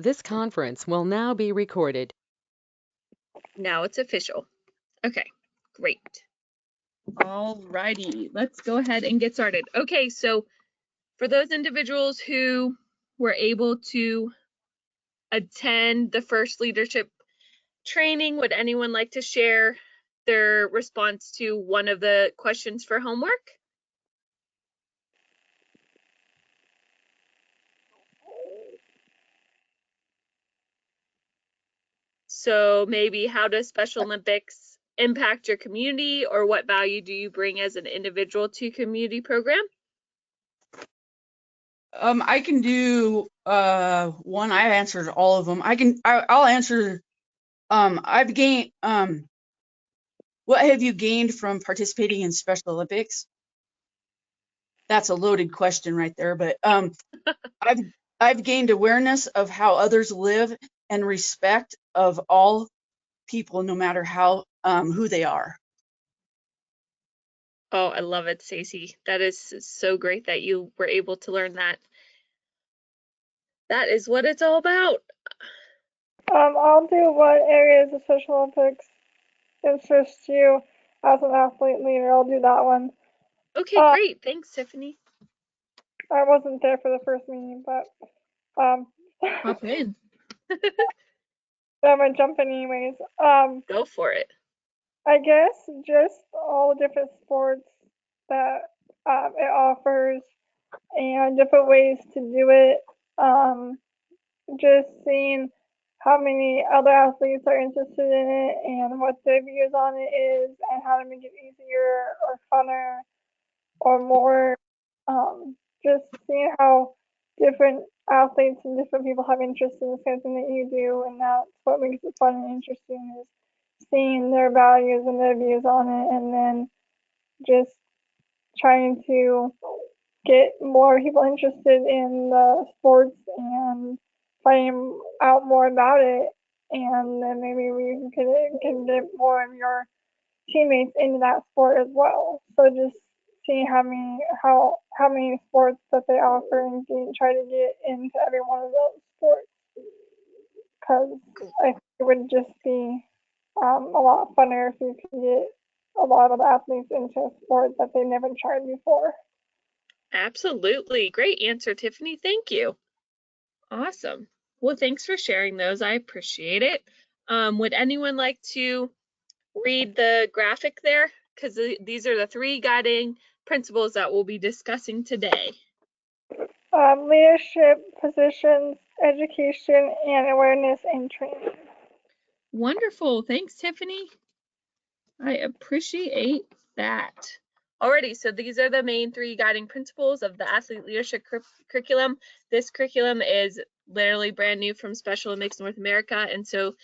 This conference will now be recorded. Now it's official. Okay, great. All righty, let's go ahead and get started. Okay, so for those individuals who were able to attend the first leadership training, would anyone like to share their response to one of the questions for homework? So maybe how does Special Olympics impact your community, or what value do you bring as an individual to community program? I can do one. I answered all of them. I'll answer. I've gained. What have you gained from participating in Special Olympics? That's a loaded question right there, but I've gained awareness of how others live and respect of all people, no matter how who they are. Oh, I love it, Stacey. That is so great that you were able to learn that. That is what it's all about. I'll do what areas of Special Olympics interest you as an athlete leader. I'll do that one. Okay, great. Thanks, Tiffany. I wasn't there for the first meeting, but Hop in. I'm gonna jump in anyways. Go for it. I guess just all the different sports that it offers and different ways to do it. Just seeing how many other athletes are interested in it and what their views on it is and how to make it easier or funner or more. Just seeing how different athletes and different people have interest in the same thing that you do, and that's what makes it fun and interesting, is seeing their values and their views on it, and then just trying to get more people interested in the sports and finding out more about it, and then maybe we can get more of your teammates into that sport as well. So just seeing how many sports that they offer and try to get into every one of those sports, because I think it would just be a lot funner if you could get a lot of athletes into a sport that they never tried before. Absolutely. Great answer, Tiffany. Thank you. Awesome. Well, thanks for sharing those. I appreciate it. Would anyone like to read the graphic there? Because these are the 3 guiding principles that we'll be discussing today. Leadership positions, education, and awareness and training. Wonderful. Thanks, Tiffany. I appreciate that. Alrighty, so these are the main 3 guiding principles of the athlete leadership curriculum. This curriculum is literally brand new from Special Olympics North America, and so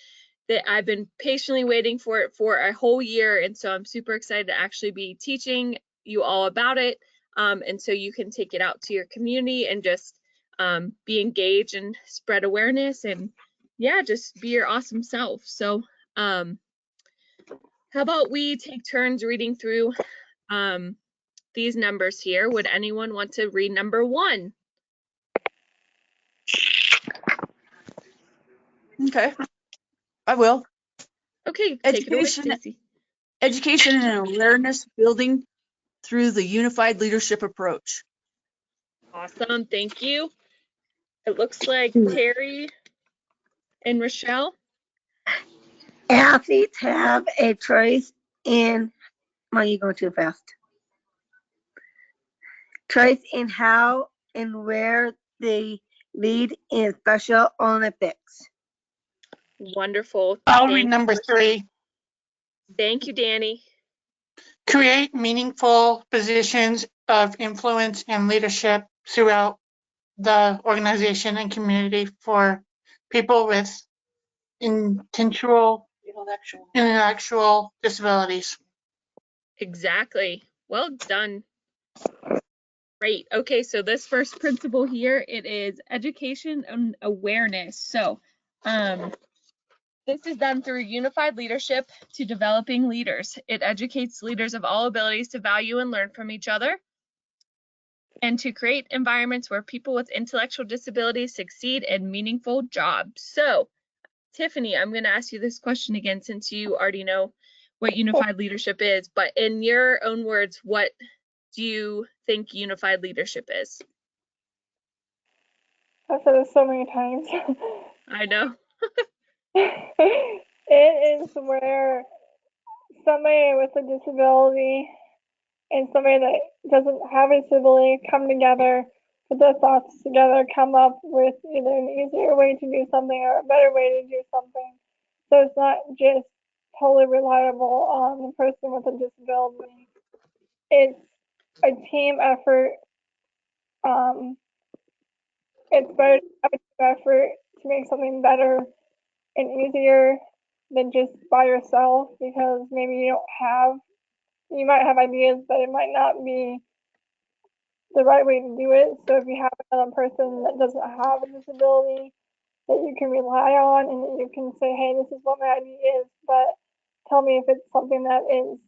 I've been patiently waiting for it for a whole year, and so I'm super excited to actually be teaching you all about it, and so you can take it out to your community and just be engaged and spread awareness, and yeah, just be your awesome self. So how about we take turns reading through these numbers here? Would anyone want to read number 1? Okay, I will. Okay, take it away, Stacey. Education and awareness building through the unified leadership approach. Awesome, thank you. It looks like Terry and Rochelle. Athletes have a choice in, you go too fast. Choice in how and where they lead in Special Olympics. Wonderful. I'll read number 3. Thank you, Danny. Create meaningful positions of influence and leadership throughout the organization and community for people with intellectual disabilities. Exactly. Well done. Great. Okay, so this first principle here, it is education and awareness. So this is done through unified leadership to developing leaders. It educates leaders of all abilities to value and learn from each other. and to create environments where people with intellectual disabilities succeed in meaningful jobs. So, Tiffany, I'm going to ask you this question again since you already know what unified leadership is, but in your own words, what do you think unified leadership is? I've said this so many times. I know. It is where somebody with a disability and somebody that doesn't have a disability come together, put their thoughts together, come up with either an easier way to do something or a better way to do something. So it's not just totally reliable on the person with a disability. It's a team effort. It's better to have a team effort to make something better and easier than just by yourself, because maybe you might have ideas, but it might not be the right way to do it. So if you have another person that doesn't have a disability that you can rely on and that you can say, hey, this is what my idea is, but tell me if it's something that is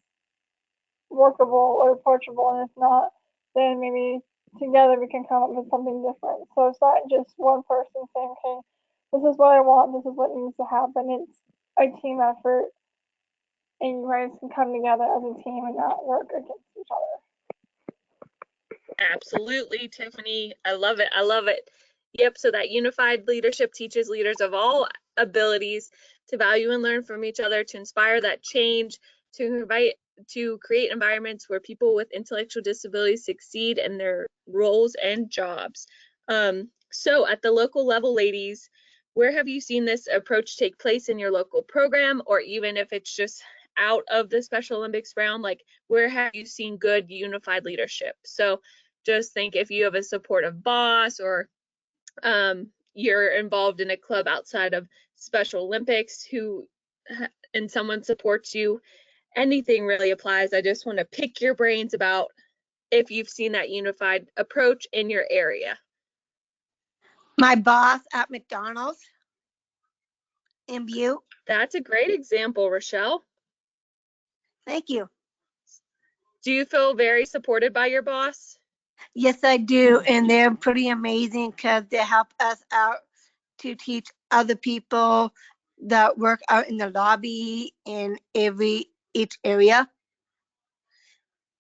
workable or approachable, and if not, then maybe together we can come up with something different. So it's not just one person saying, okay, this is what I want, this is what needs to happen. It's a team effort, and you guys can come together as a team and not work against each other. Absolutely, Tiffany. I love it. I love it. Yep. So that unified leadership teaches leaders of all abilities to value and learn from each other, to inspire that change, to create environments where people with intellectual disabilities succeed in their roles and jobs. So at the local level, ladies, where have you seen this approach take place in your local program, or even if it's just out of the Special Olympics realm, like where have you seen good unified leadership? So just think if you have a supportive boss, or you're involved in a club outside of Special Olympics and someone supports you, anything really applies. I just want to pick your brains about if you've seen that unified approach in your area. My boss at McDonald's in Butte. That's a great example, Rochelle. Thank you. Do you feel very supported by your boss? Yes, I do. And they're pretty amazing because they help us out to teach other people that work out in the lobby in each area.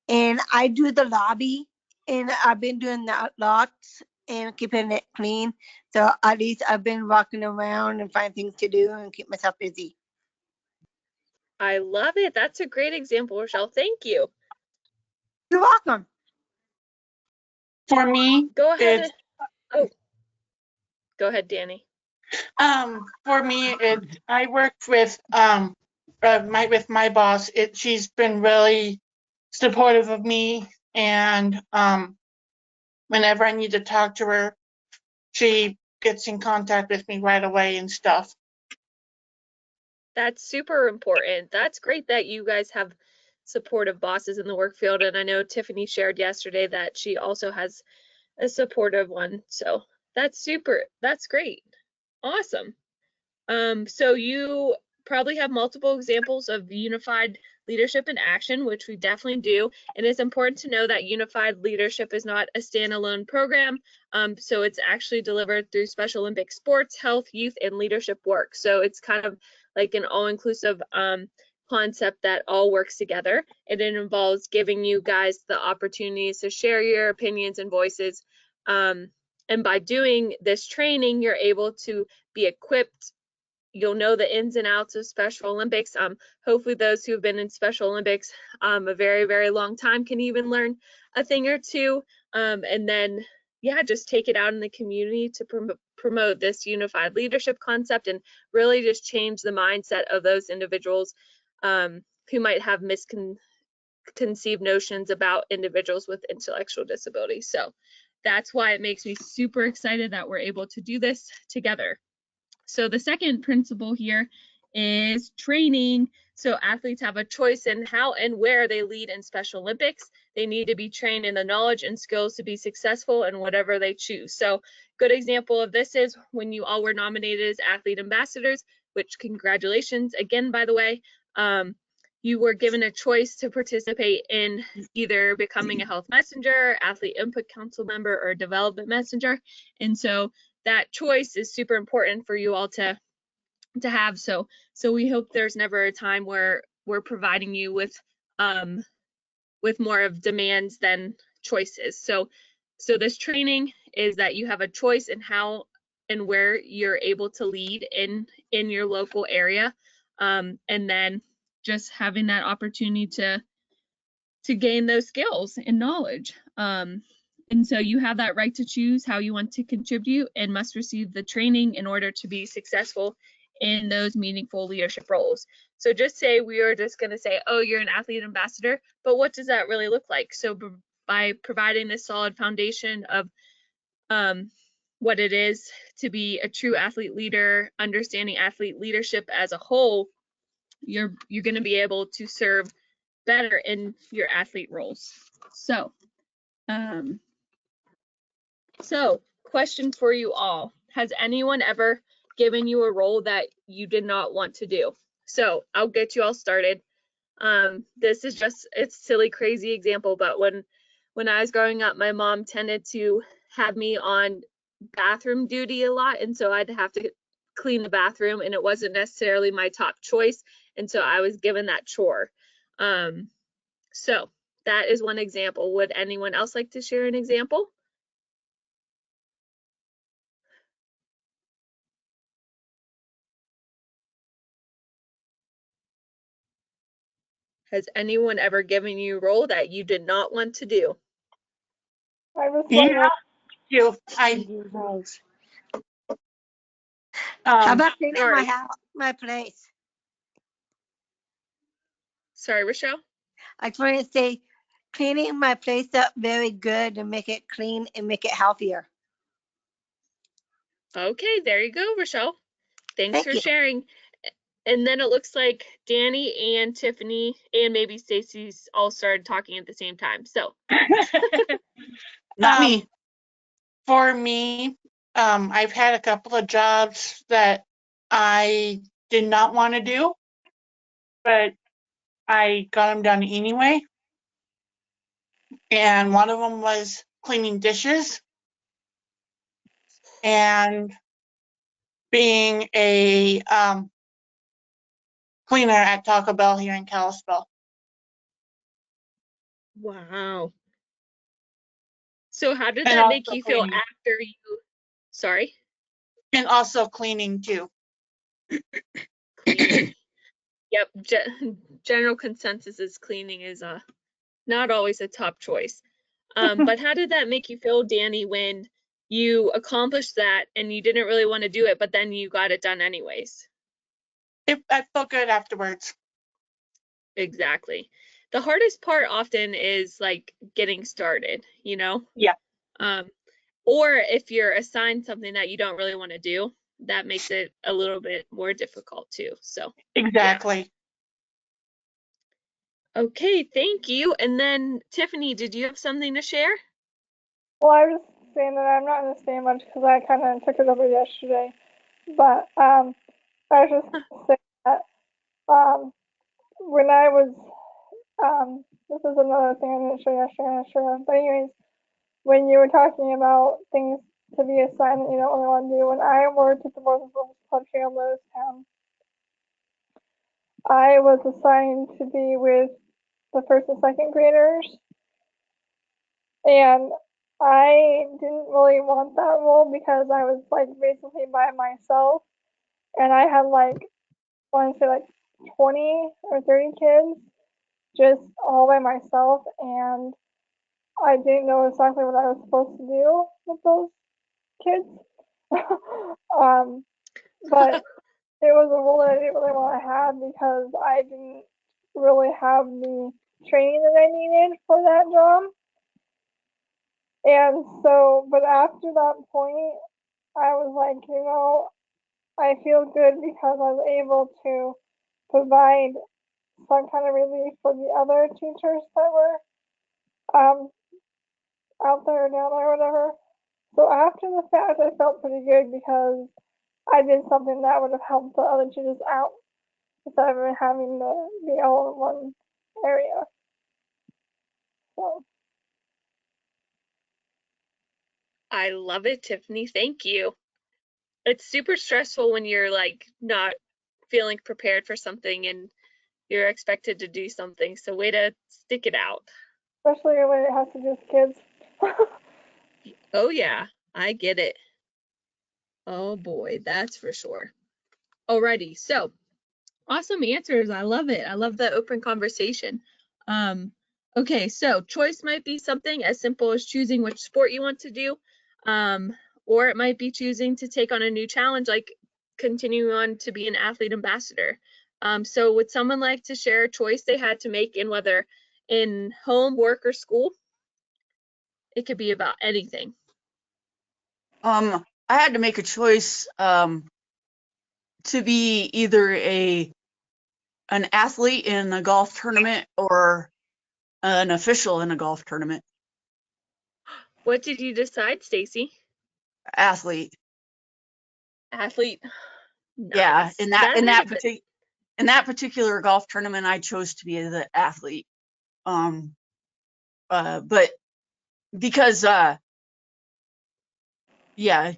And I do the lobby, and I've been doing that lots and keeping it clean. So at least I've been walking around and find things to do and keep myself busy. I love it. That's a great example, Rochelle. Thank you. You're welcome. For me, Go ahead. it's Go ahead, Danny. for me, it's I worked with with my boss. She's been really supportive of me, and whenever I need to talk to her, she gets in contact with me right away and stuff. That's super important. That's great that you guys have supportive bosses in the work field. And I know Tiffany shared yesterday that she also has a supportive one. So that's super. That's great. Awesome. So you probably have multiple examples of unified leadership in action, which we definitely do. And it's important to know that unified leadership is not a standalone program. So it's actually delivered through Special Olympic sports, health, youth, and leadership work. So it's kind of like an all-inclusive concept that all works together. And it involves giving you guys the opportunities to share your opinions and voices. And by doing this training, you're able to be equipped. You'll know the ins and outs of Special Olympics. Hopefully those who have been in Special Olympics a very, very long time can even learn a thing or two. And then, yeah, just take it out in the community to promote this unified leadership concept and really just change the mindset of those individuals who might have misconceived notions about individuals with intellectual disabilities. So that's why it makes me super excited that we're able to do this together. So the second principle here is training. So athletes have a choice in how and where they lead in Special Olympics. They need to be trained in the knowledge and skills to be successful in whatever they choose. So good example of this is when you all were nominated as athlete ambassadors, which congratulations again, by the way. you were given a choice to participate in either becoming a health messenger, athlete input council member, or development messenger. And so that choice is super important for you all to have. So we hope there's never a time where we're providing you with more of demands than choices. So this training is that you have a choice in how and where you're able to lead in your local area, and then just having that opportunity to gain those skills and knowledge. And so you have that right to choose how you want to contribute and must receive the training in order to be successful in those meaningful leadership roles. So just say we are just going to say, oh, you're an athlete ambassador, but what does that really look like? So by providing this solid foundation of what it is to be a true athlete leader, understanding athlete leadership as a whole, you're going to be able to serve better in your athlete roles. So, question for you all. Has anyone ever given you a role that you did not want to do? So I'll get you all started. This is just, it's silly, crazy example, but when I was growing up, my mom tended to have me on bathroom duty a lot. And so I'd have to clean the bathroom, and it wasn't necessarily my top choice. And so I was given that chore. So that is one example. Would anyone else like to share an example? Has anyone ever given you a role that you did not want to do? I was Yeah, wondering, you. I do those. How about cleaning sorry. my house, my place? Sorry, Rochelle? I just want to say, cleaning my place up very good and make it clean and make it healthier. Okay, there you go, Rochelle. Thanks Thank for you. sharing. And then it looks like Danny and Tiffany and maybe Stacy's all started talking at the same time. So Not me. For me, I've had a couple of jobs that I did not want to do, but I got them done anyway. And one of them was cleaning dishes and being a cleaner at Taco Bell here in Kalispell. wow. So how did And that make also you feel cleaning. after you, sorry? And also cleaning too. Cleaning. Yep, general consensus is cleaning is not always a top choice. But how did that make you feel, Danny, when you accomplished that and you didn't really want to do it, but then you got it done anyways? I felt good afterwards. Exactly. The hardest part often is like getting started, you know? Yeah. Or if you're assigned something that you don't really want to do, that makes it a little bit more difficult too. So Exactly. yeah. Okay, thank you. And then Tiffany, did you have something to share? well, I was just saying that I'm not going to say much because I kind of took it over yesterday. But I was just saying that when I was, this is another thing I didn't show yesterday, but anyways, when you were talking about things to be assigned that you don't really want to do, when I worked at the Boys and Girls Club here in Lewistown, I was assigned to be with the first and second graders, and I didn't really want that role because I was like basically by myself, and I had like, I want to say like 20 or 30 kids just all by myself, and I didn't know exactly what I was supposed to do with those kids. But it was a role that I didn't really want to have because I didn't really have the training that I needed for that job. And so, but after that point, I was like, you know, I feel good because I was able to provide some kind of relief for the other teachers that were out there or down there or whatever. So after the fact, I felt pretty good because I did something that would have helped the other teachers out. instead of having to be all in one area. So I love it, Tiffany. Thank you. It's super stressful when you're like not feeling prepared for something and you're expected to do something. So way to stick it out. especially when it has to do with kids. Oh yeah, I get it. Oh boy, that's for sure. Alrighty, so awesome answers. I love it. I love the open conversation. Okay, so choice might be something as simple as choosing which sport you want to do, or it might be choosing to take on a new challenge, like continuing on to be an athlete ambassador. So would someone like to share a choice they had to make in whether in home, work, or school? It could be about anything. I had to make a choice to be either an athlete in a golf tournament or an official in a golf tournament. What did you decide, Stacy? Athlete. Athlete. Yeah, Nice. in That had a bit- that particular golf tournament, I chose to be the athlete. But because yeah,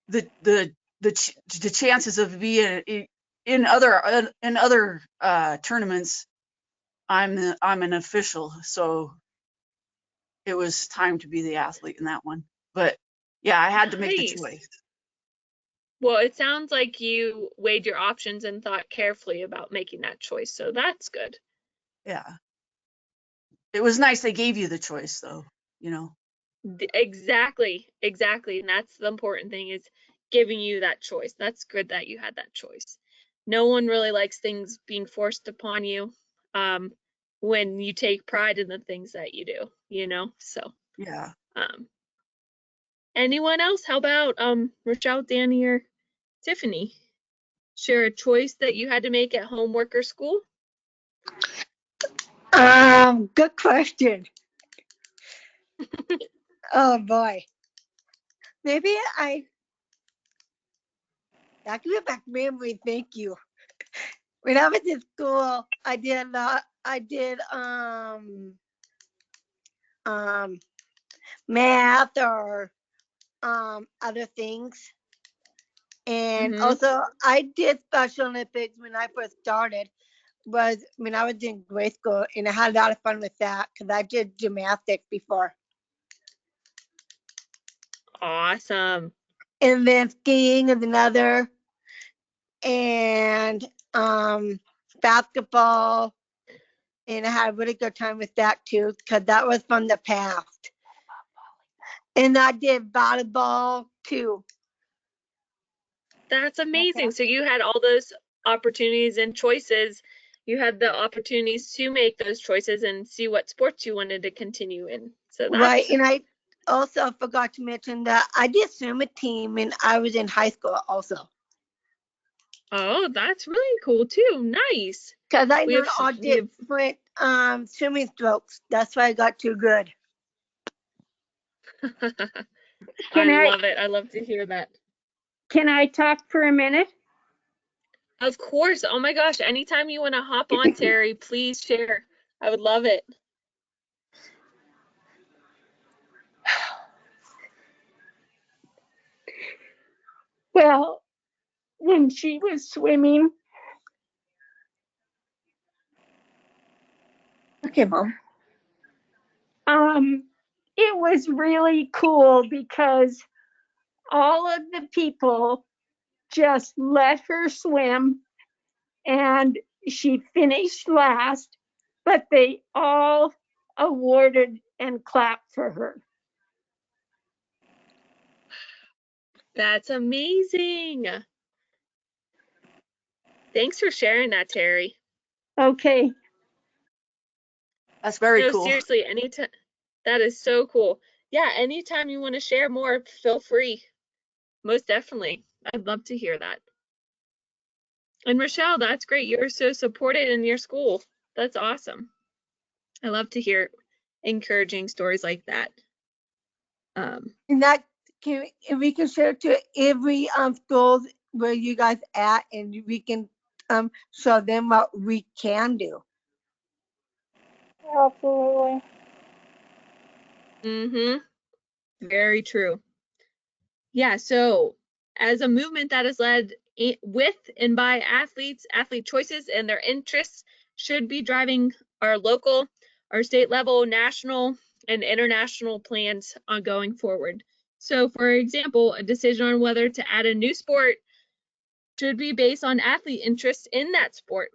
the chances of being in other tournaments, I'm an official, so it was time to be the athlete in that one. But yeah, I had to make the Nice. choice. Well, it sounds like you weighed your options and thought carefully about making that choice, so that's good. Yeah, it was nice they gave you the choice, though. You know. Exactly, and that's the important thing is giving you that choice. That's good that you had that choice. No one really likes things being forced upon you when you take pride in the things that you do, you know? So, Yeah. Anyone else? How about Rochelle, Danny, or Tiffany? Share a choice that you had to make at home, work, or school? Good question. Oh boy. Maybe that could be back memory. Thank you. When I was in school, I did math or other things. And also I did Special Olympics when I first started, was when I was in grade school, and I had a lot of fun with that because I did gymnastics before. Awesome. And then skiing is another, and basketball, and I had a really good time with that too because that was from the past. And I did volleyball too. That's amazing. So you had all those opportunities and choices. You had the opportunities to make those choices and see what sports you wanted to continue in. So that's Right, and I also forgot to mention that I did swim a team when I was in high school also. Oh, that's really cool too. Nice. Because I We learned have- all we have- different swimming strokes. That's why I got too good. I love it. I love to hear that. Can I talk for a minute? Of course. Oh my gosh. Anytime you want to hop on, Terry, please share. I would love it. Well, when she was swimming, okay, Mom. It was really cool because all of the people just let her swim, and she finished last, but they all awarded and clapped for her. That's amazing. Thanks for sharing that, Terry. Okay. That's very No, cool. seriously, anytime. That is so cool. Yeah, anytime you want to share more, feel free. Most definitely. I'd love to hear that. And Rochelle, that's great. You're so supported in your school. That's awesome. I love to hear encouraging stories like that. And that we can share to every schools where you guys at, and we can show them what we can do. Absolutely. Very true. Yeah, so as a movement that is led with and by athletes, athlete choices and their interests should be driving our local, our state level, national, and international plans on going forward. So for example, a decision on whether to add a new sport should be based on athlete interest in that sport.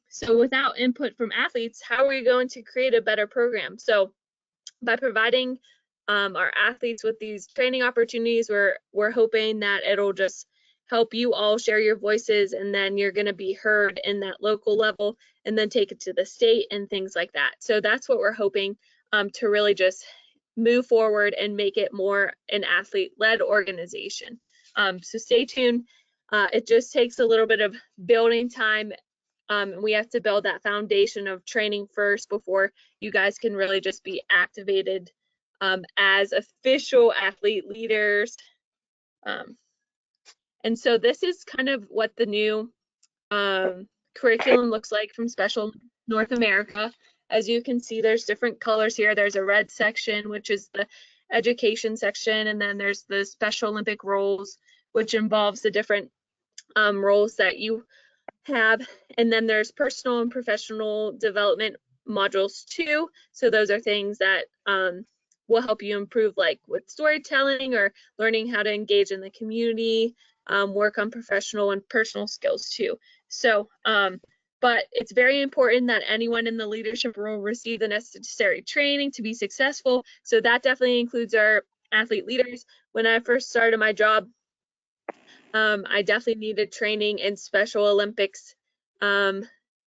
So without input from athletes, how are we going to create a better program? So by providing our athletes with these training opportunities, we're hoping that it'll just help you all share your voices, and then you're going to be heard in that local level and then take it to the state and things like that. So that's what we're hoping to really just move forward and make it more an athlete-led organization. So stay tuned. It just takes a little bit of building time. We have to build that foundation of training first before you guys can really just be activated as official athlete leaders. And so this is kind of what the new curriculum looks like from Special North America. As you can see, there's different colors here. There's a red section, which is the education section, and then there's the Special Olympic roles, which involves the different roles that you have. And then there's personal and professional development modules too. So those are things that will help you improve, like with storytelling or learning how to engage in the community, work on professional and personal skills too. So, but it's very important that anyone in the leadership role receive the necessary training to be successful. So that definitely includes our athlete leaders. When I first started my job, I definitely needed training in Special Olympics,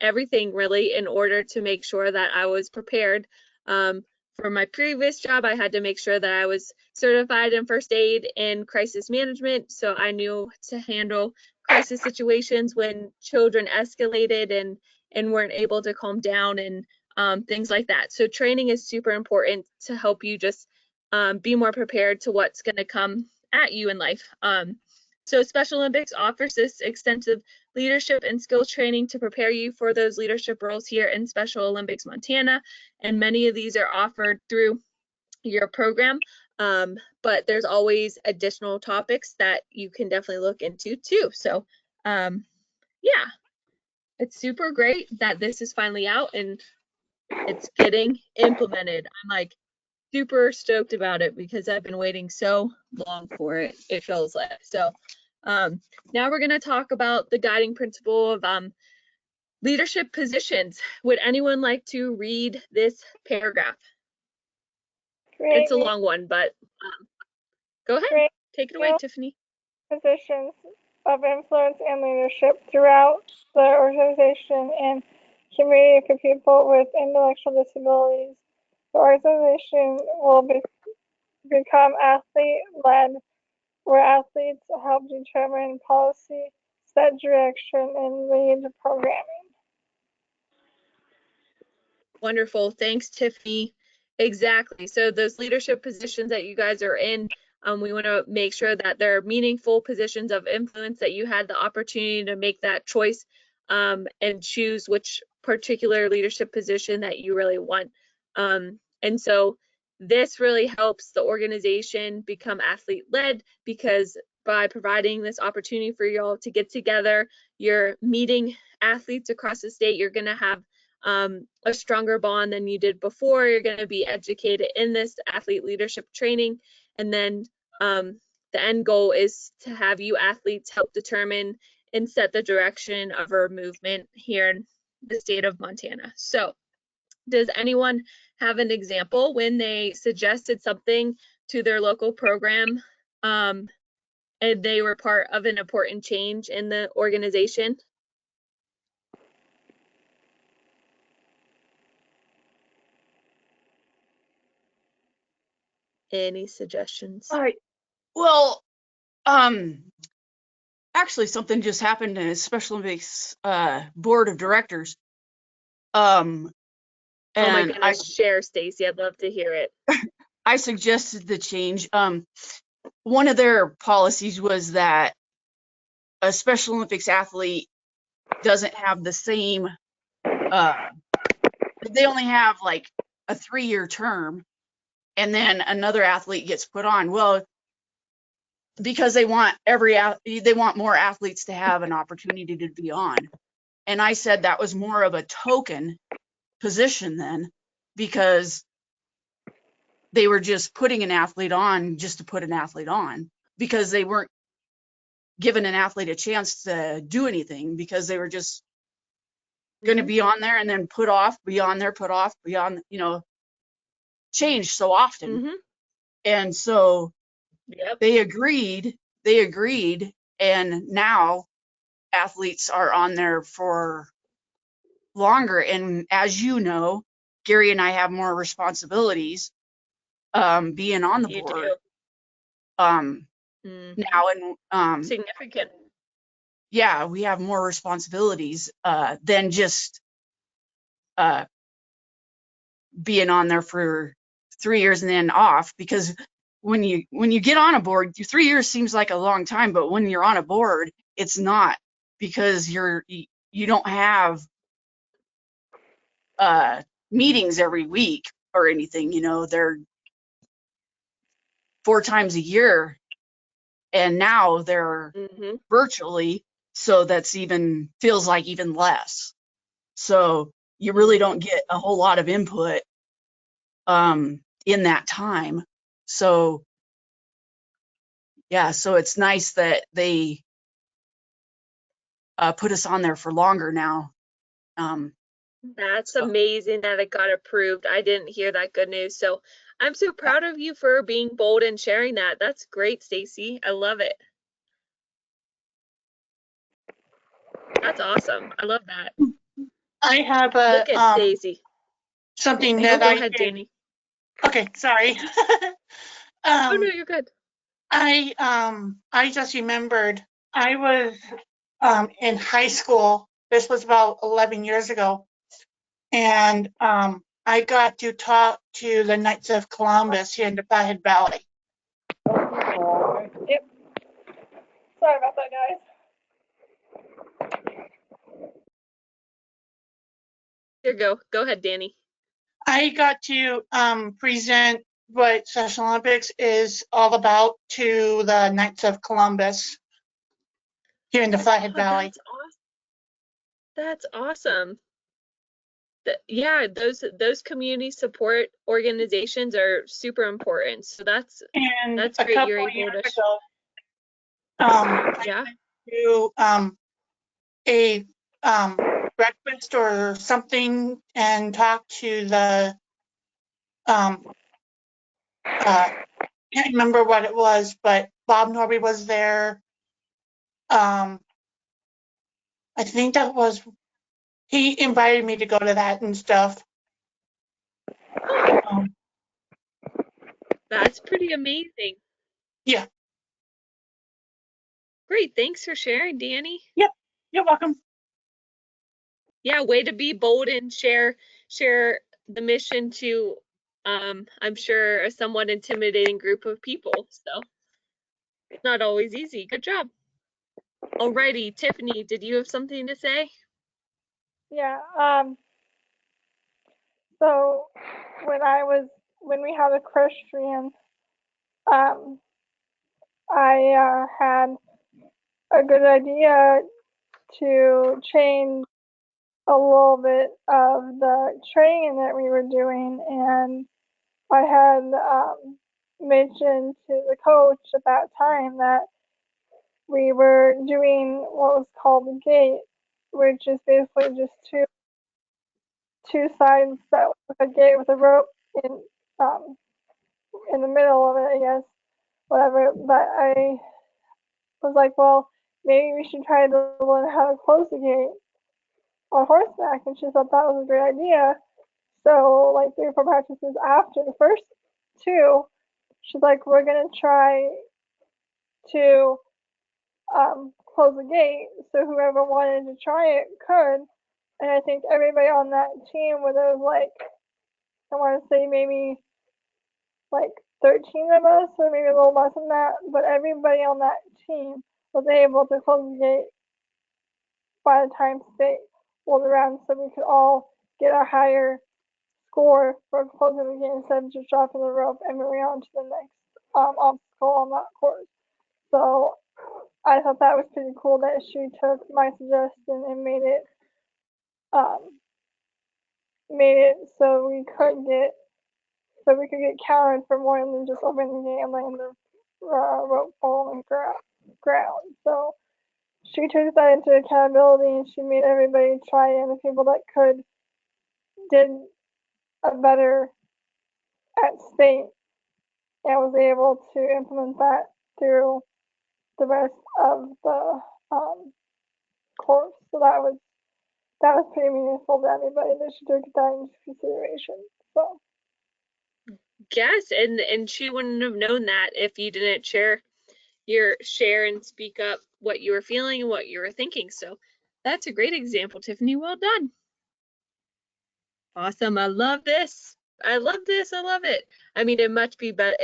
everything really, in order to make sure that I was prepared. For my previous job, I had to make sure that I was certified in first aid and crisis management, so I knew to handle crisis situations when children escalated and weren't able to calm down and things like that. So training is super important to help you just be more prepared to what's going to come at you in life. So Special Olympics offers this extensive leadership and skills training to prepare you for those leadership roles here in Special Olympics Montana, and many of these are offered through your program, but there's always additional topics that you can definitely look into too. So yeah, it's super great that this is finally out and it's getting implemented. I'm like super stoked about it because I've been waiting so long for it, it feels like. So now we're going to talk about the guiding principle of leadership positions. Would anyone like to read this paragraph? It's a long one, but go ahead. Take it away, Tiffany. Positions of influence and leadership throughout the organization and community for people with intellectual disabilities. The organization will become athlete-led, where athletes help determine policy, set direction, and lead programming. Wonderful. Thanks, Tiffany. Exactly. So those leadership positions that you guys are in, we want to make sure that they're meaningful positions of influence, that you had the opportunity to make that choice and choose which particular leadership position that you really want. And so this really helps the organization become athlete-led, because by providing this opportunity for you all to get together, you're meeting athletes across the state, you're going to have a stronger bond than you did before. You're going to be educated in this athlete leadership training. And then the end goal is to have you athletes help determine and set the direction of our movement here in the state of Montana. So does anyone have an example when they suggested something to their local program and they were part of an important change in the organization? Any suggestions? Well, actually something just happened in a Special Olympics board of directors. And oh my goodness, share, Stacy. I'd love to hear it. I suggested the change. One of their policies was that a Special Olympics athlete doesn't have the same, they only have like a 3-year term, and then another athlete gets put on. Well, because they want more athletes to have an opportunity to be on. And I said that was more of a token position then, because they were just putting an athlete on just to put an athlete on, because they weren't giving an athlete a chance to do anything, because they were just going to be on there and then put off, be on there, put off, be on, change so often. Mm-hmm. And so Yep. they agreed, and now athletes are on there for longer. And as you know, Gary and I have more responsibilities being on the You board do. now, and Significant. yeah, we have more responsibilities than just being on there for 3 years and then off. Because when you get on a board, 3 years seems like a long time, but when you're on a board, it's not, because you don't have meetings every week or anything. They're 4 times a year, and now they're Mm-hmm. virtually, so that's even feels like even less. So you really don't get a whole lot of input in that time. So yeah, so it's nice that they put us on there for longer now. That's So amazing that it got approved. I didn't hear that good news. So I'm so proud of you for being bold and sharing that. That's great, Stacy. I love it. That's awesome. I love that. I have Look at a Stacy. something Oh, that go I ahead, did. Danny. Okay, sorry. Oh no, you're good. I just remembered I was in high school. This was about 11 years ago, and I got to talk to the Knights of Columbus here in the Flathead Valley. Yep. Sorry about that, guys. Here, go ahead, Danny. I got to present what Special Olympics is all about to the Knights of Columbus here in the Flathead Oh, Valley. that's awesome. That's awesome. Yeah, those community support organizations are super important. So that's And a great. You're couple of able years to. ago, I Yeah. went to a breakfast or something and talked to the can't remember what it was, but Bob Norby was there. I think that was, he invited me to go to that and stuff. That's pretty amazing. Yeah. Great. Thanks for sharing, Danny. Yep. You're welcome. Yeah, way to be bold and share the mission to I'm sure a somewhat intimidating group of people. So it's not always easy. Good job. Alrighty, Tiffany, did you have something to say? Yeah. So when we had equestrian, I had a good idea to change a little bit of the training that we were doing, and I had mentioned to the coach at that time that we were doing what was called a gate, which is basically just two sides that with a gate with a rope in the middle of it, I guess, whatever. But I was like, well, maybe we should try to learn how to close the gate on horseback, and she thought that was a great idea. So like 3 or 4 practices after the first 2, she's like, we're gonna try to close the gate, so whoever wanted to try it could. And I think everybody on that team, where there was like, I want to say maybe like 13 of us, or maybe a little less than that, but everybody on that team was able to close the gate by the time state rolled around, so we could all get a higher score for closing the game instead of just dropping the rope and moving on to the next obstacle on that course. So I thought that was pretty cool that she took my suggestion and made it so we could get counted for more than just opening the game and letting the rope fall on the ground. So she took that into accountability and she made everybody try, and the people that could did a better at state and was able to implement that through the rest of the course. So that was pretty meaningful to everybody that she took that into consideration. So Yes, and she wouldn't have known that if you didn't share and speak up what you were feeling and what you were thinking. So that's a great example, Tiffany. Well done. Awesome. I love this. I love this. I love it. I mean, it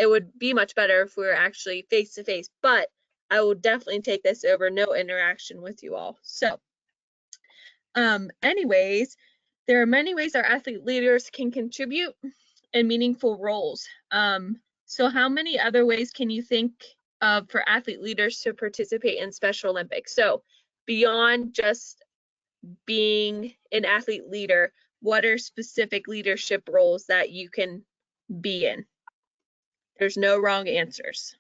would be much better if we were actually face to face, but I will definitely take this over no interaction with you all. So, anyways, there are many ways our athlete leaders can contribute in meaningful roles. So how many other ways can you think of for athlete leaders to participate in Special Olympics? So beyond just being an athlete leader, what are specific leadership roles that you can be in? There's no wrong answers.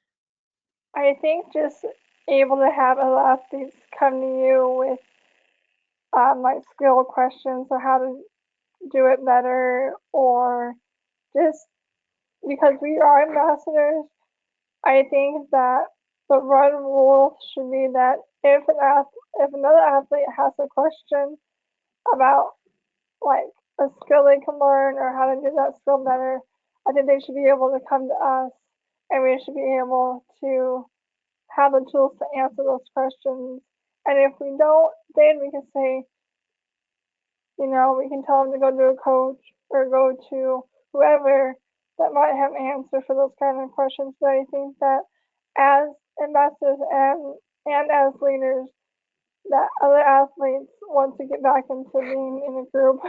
I think just able to have other athletes come to you with like skill questions or how to do it better, or just because we are ambassadors, I think that the run rule should be that if another athlete has a question about like a skill they can learn or how to do that skill better, I think they should be able to come to us and we should be able to have the tools to answer those questions. And if we don't, then we can say, we can tell them to go to a coach or go to whoever that might have an answer for those kind of questions. But I think that as ambassadors and as leaders, that other athletes want to get back into being in a group,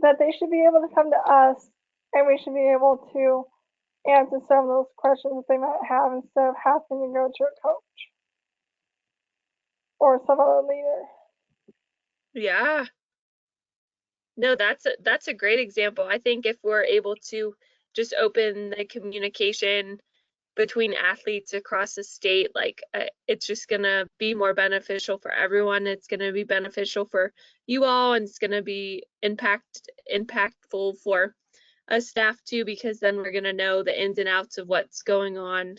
that they should be able to come to us and we should be able to answer some of those questions that they might have instead of having to go to a coach or some other leader. Yeah. No, that's a great example. I think if we're able to just open the communication between athletes across the state, like it's just gonna be more beneficial for everyone. It's gonna be beneficial for you all, and it's gonna be impactful for us staff too, because then we're gonna know the ins and outs of what's going on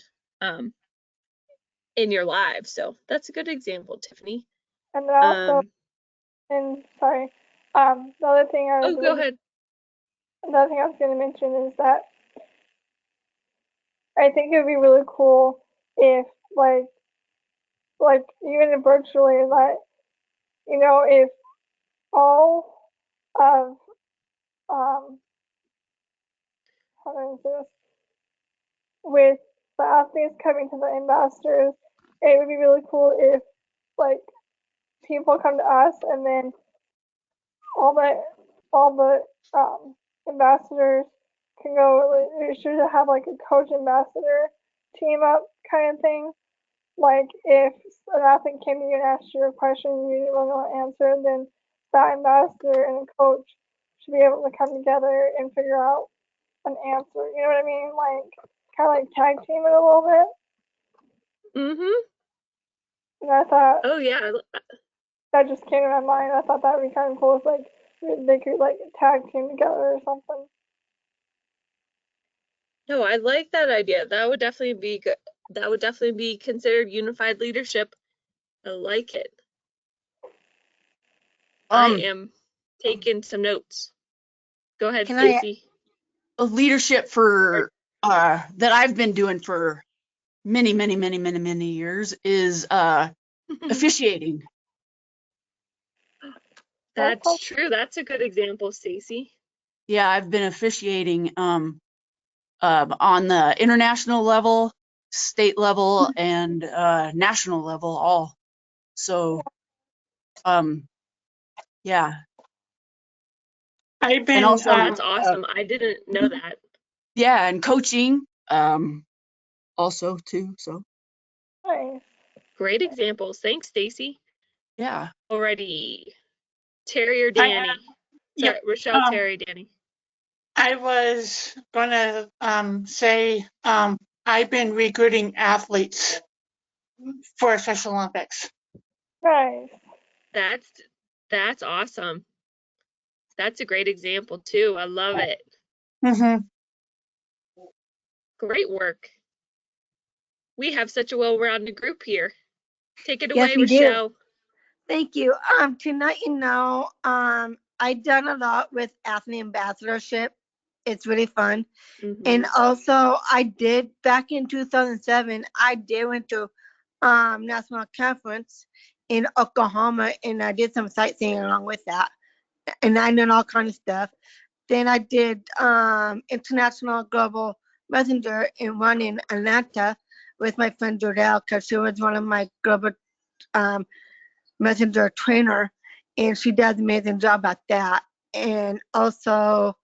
in your lives. So that's a good example, Tiffany. And then also, sorry, the other thing I was go ahead. Another thing I was going to mention is that I think it would be really cool if, like even virtually, like, if all of, how do I say this? With the athletes coming to the ambassadors, it would be really cool if, like, people come to us and then all the ambassadors can go. We should have like a coach ambassador team up kind of thing. Like if an athlete came to you and asked you a question and you didn't know the answer, then that ambassador and coach should be able to come together and figure out an answer. You know what I mean? Like kind of like tag team it a little bit. And I thought, oh yeah, that just came to my mind. I thought that would be kind of cool if like they could like tag team together or something. no, I like that idea. That would definitely be good. That would definitely be considered unified leadership. I like it. I am taking some notes. Go ahead, Stacy. Leadership for that I've been doing for many years is officiating. That's true. That's a good example, Stacy. Yeah, I've been officiating on the international level, state level, and national level all. So, yeah. I've been, And also, That's awesome. I didn't know that. yeah, and coaching, also too. So, Nice. Great examples. Thanks, Stacy. yeah. Alrighty. Terry or I Danny? have- Sorry, yep, Rochelle, Terry, Danny. I was gonna say I've been recruiting athletes for Special Olympics. Nice. That's awesome. That's a great example too. I love it. Mm-hmm. Great work. We have such a well-rounded group here. Take it Yes, away, we do. Rochelle. Thank you. Tonight, I've done a lot with athlete ambassadorship. It's really fun. And also I did back in 2007, I did went to national conference in Oklahoma, and I did some sightseeing along with that. And I did all kind of stuff. Then I did international global messenger and one in Atlanta with my friend Jordell, because she was one of my global messenger trainer, and she does an amazing job at that. And also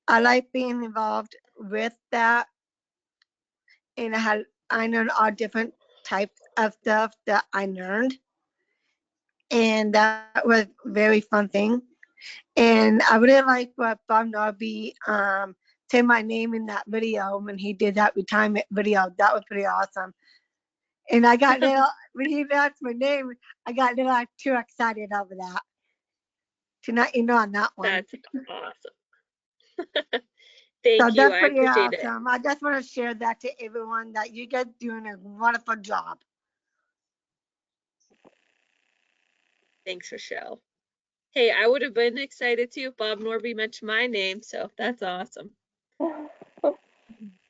I like being involved with that, and I learned all different types of stuff that I learned, and that was a very fun thing. And I really like what Bob Norby said my name in that video when he did that retirement video. That was pretty awesome. And I got little when he announced my name, I got little too excited over that. To not on that one. That's awesome. Thank So you. that's I pretty appreciate it. awesome. I just want to share that to everyone that you guys doing a wonderful job. Thanks, Rochelle. Hey, I would have been excited too if Bob Norby mentioned my name, so that's awesome.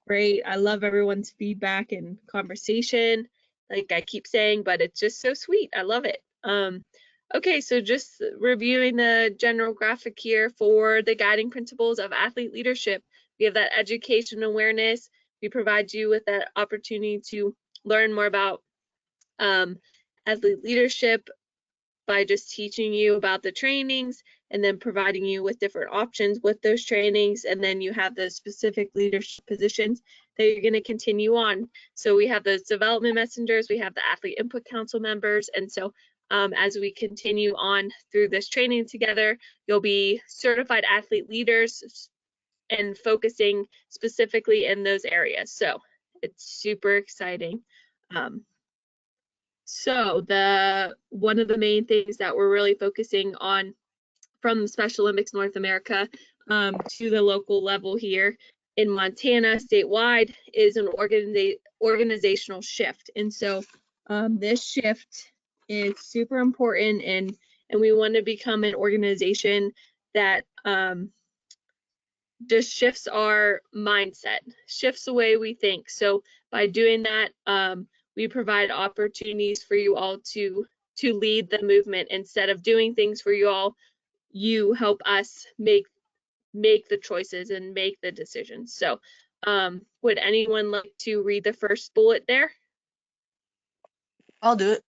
Great. I love everyone's feedback and conversation, like I keep saying, but it's just so sweet. I love it. Okay, so just reviewing the general graphic here for the guiding principles of athlete leadership. We have that education awareness. We provide you with that opportunity to learn more about athlete leadership by just teaching you about the trainings and then providing you with different options with those trainings. And then you have the specific leadership positions that you're going to continue on. So we have those development messengers, we have the athlete input council members. And so as we continue on through this training together, you'll be certified athlete leaders and focusing specifically in those areas. So it's super exciting. So one of the main things that we're really focusing on from the Special Olympics North America to the local level here in Montana statewide is an organizational shift. And so this shift is super important, and we want to become an organization that just shifts our mindset, shifts the way we think. So by doing that, we provide opportunities for you all to lead the movement. Instead of doing things for you all, you help us make the choices and make the decisions. So would anyone like to read the first bullet there? I'll do it.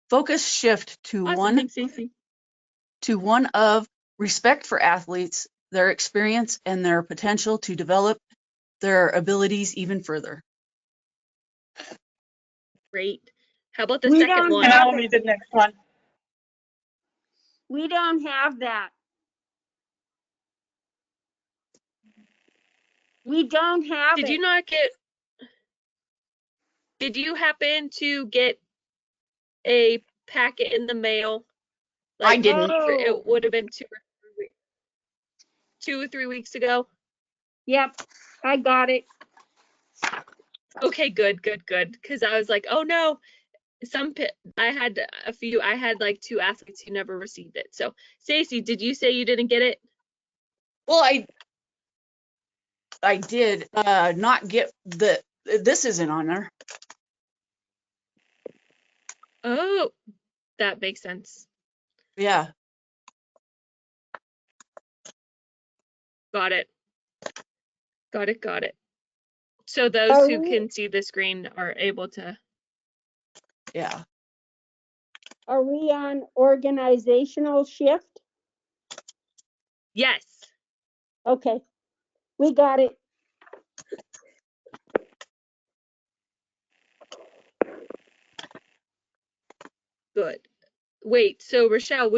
Focus shift to Awesome. Thanks, Stacey. one of respect for athletes, their experience, and their potential to develop their abilities even further. Great. How about the We second don't one? And have I'll read the next one. We don't have that. We don't have Did it. you not get, did you happen to get a packet in the mail? I didn't. It would have been 2 or 3 weeks ago. Yep, I got it. Okay, good. Because I was like, oh no, I had like 2 athletes who never received it. So, Stacey, did you say you didn't get it? Well, I did not get this isn't on there. Oh, that makes sense. Yeah. Got it. So those who can see the screen are able to. Yeah. Are we on organizational shift? Yes. Okay, we got it. Good. Wait, so Rochelle,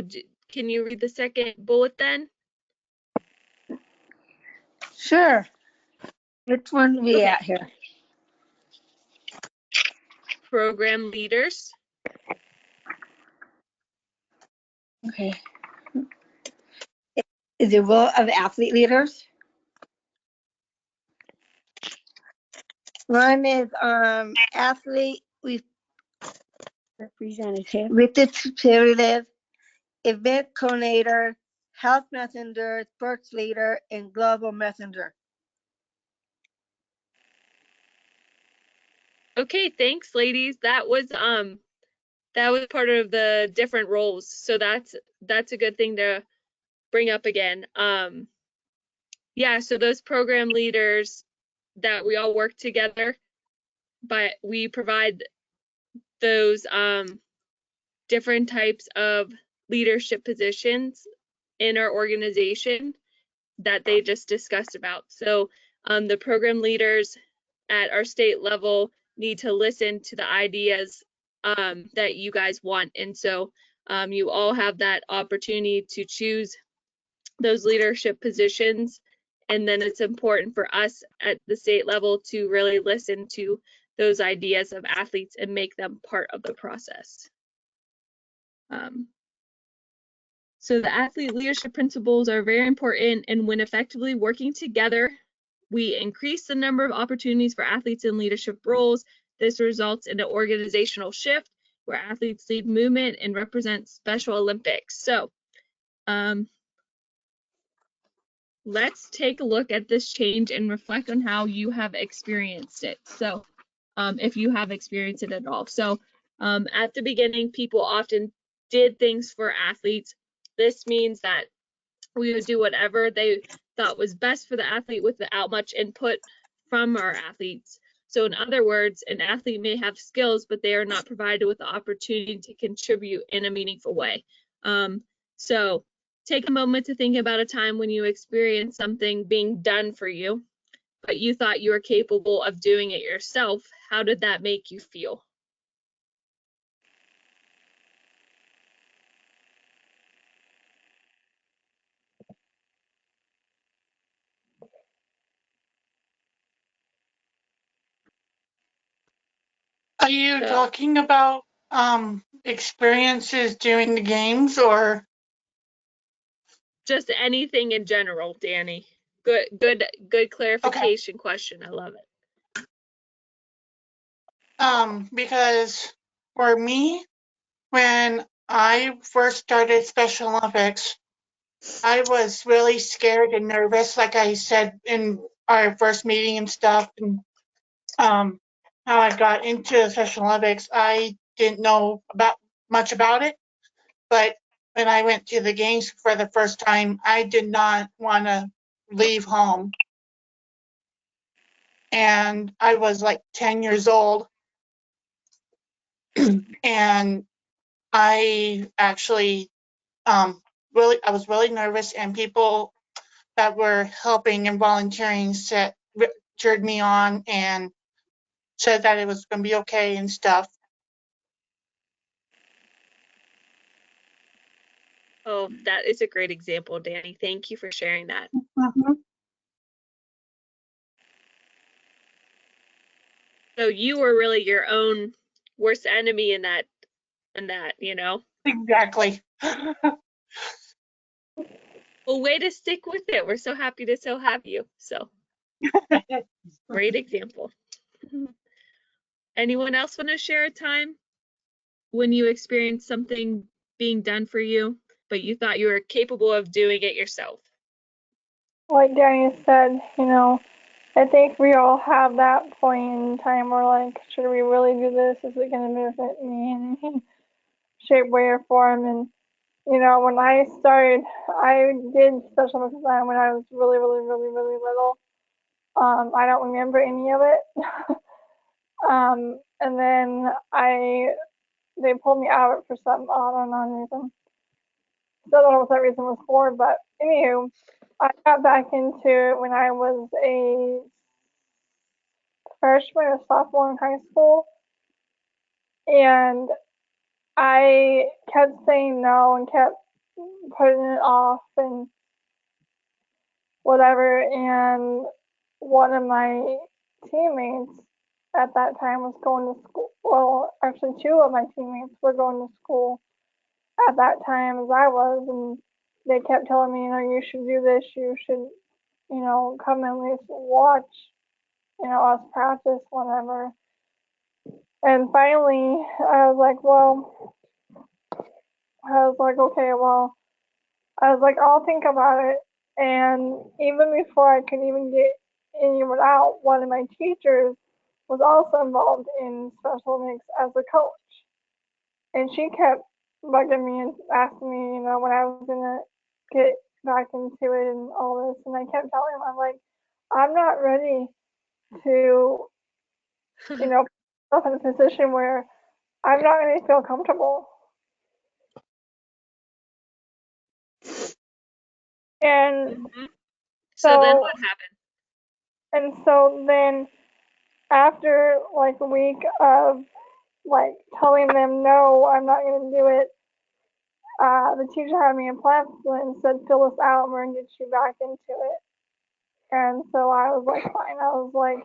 can you read the second bullet then? Sure. Which one we Okay. at here? Program leaders. Okay. Is the role of athlete leaders? One is athlete Representative. representative, event coordinator, health messenger, sports leader, and global messenger. Okay, thanks, ladies. That was part of the different roles. So that's a good thing to bring up again. Yeah, so those program leaders that we all work together, but we provide those different types of leadership positions in our organization that they just discussed about. So the program leaders at our state level need to listen to the ideas that you guys want. And so you all have that opportunity to choose those leadership positions. And then it's important for us at the state level to really listen to those ideas of athletes and make them part of the process. So the athlete leadership principles are very important, and when effectively working together, we increase the number of opportunities for athletes in leadership roles. This results in an organizational shift where athletes lead movement and represent Special Olympics. So let's take a look at this change and reflect on how you have experienced it. So if you have experienced it at all. So at the beginning, people often did things for athletes. This means that we would do whatever they thought was best for the athlete without much input from our athletes. So in other words, an athlete may have skills, but they are not provided with the opportunity to contribute in a meaningful way. So take a moment to think about a time when you experienced something being done for you, but you thought you were capable of doing it yourself. How did that make you feel? Are you So talking about experiences during the games or just anything in general, Danny. Good okay. clarification question. I love it. Because for me, when I first started Special Olympics, I was really scared and nervous, like I said in our first meeting and stuff, and how I got into the Special Olympics. I didn't know much about it, but when I went to the games for the first time, I did not want to leave home. And I was like 10 years old, and I actually I was really nervous, and people that were helping and volunteering cheered me on and said that it was going to be okay and stuff. Oh, that is a great example, Danny. Thank you for sharing that. Mm-hmm. So you were really your own worst enemy in that, you know? Exactly. Well, way to stick with it. We're so happy to still have you. So great example. Anyone else want to share a time when you experienced something being done for you, but you thought you were capable of doing it yourself? Like Danny said, I think we all have that point in time where like, should we really do this? Is it going to benefit me in any shape, way, or form? And when I started, I did Special Olympics design when I was really, really, really, really little. I don't remember any of it. And then I they pulled me out of it for some odd unknown reason. Still don't know what that reason was for, but anywho, I got back into it when I was a freshman or sophomore in high school, and I kept saying no and kept putting it off and whatever. And one of my teammates at that time was going to school. Well, actually, two of my teammates were going to school at that time as I was, and they kept telling me, you should do this, you should, come and at least watch, us practice, whatever. And finally, I was like, okay, well, I'll think about it. And even before I could even get anyone out, one of my teachers was also involved in special mix as a coach. And she kept bugging me and asking me, when I was gonna get back into it and all this. And I kept telling her, I'm like, I'm not ready to, put myself in a position where I'm not gonna feel comfortable. And So then so what happened? and so then after like a week of like telling them no, I'm not gonna do it, the teacher had me in pamphlet and said, fill this out and we're gonna get you back into it. And so I was like, fine. I was like,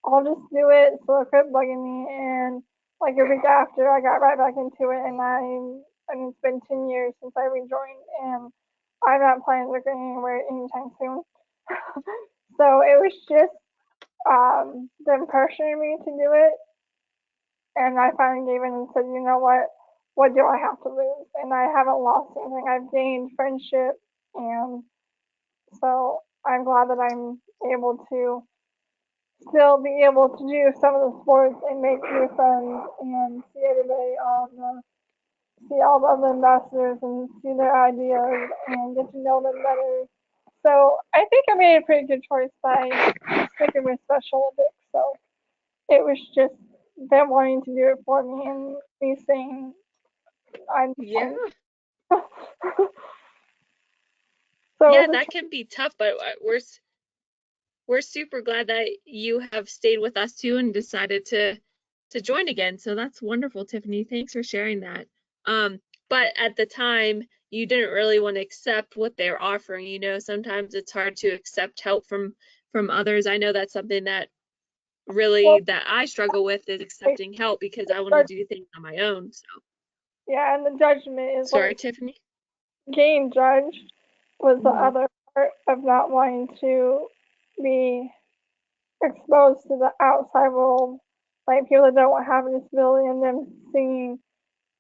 I'll just do it. So they quit bugging me. And like a week after, I got right back into it. And it's been 10 years since I rejoined. And I'm not planning to go anywhere anytime soon. So it was just them pressuring me to do it. And I finally gave in and said, you know what do I have to lose? And I haven't lost anything. I've gained friendship. And so I'm glad that I'm able to still be able to do some of the sports and make new friends and see everybody see all the other ambassadors and see their ideas and get to know them better. So I think I made a pretty good choice by sticking with Special Olympics. So it was just them wanting to do it for me and me saying I'm Yeah. So Yeah, that can be tough, but we're super glad that you have stayed with us too and decided to join again. So that's wonderful, Tiffany. Thanks for sharing that. But at the time, you didn't really want to accept what they're offering. Sometimes it's hard to accept help from others. I know that's something that really that I struggle with is accepting help because I want to do things on my own. So yeah, and the judgment is sorry, like Tiffany. getting judged was the other part of not wanting to be exposed to the outside world, like people that don't have a disability and them seeing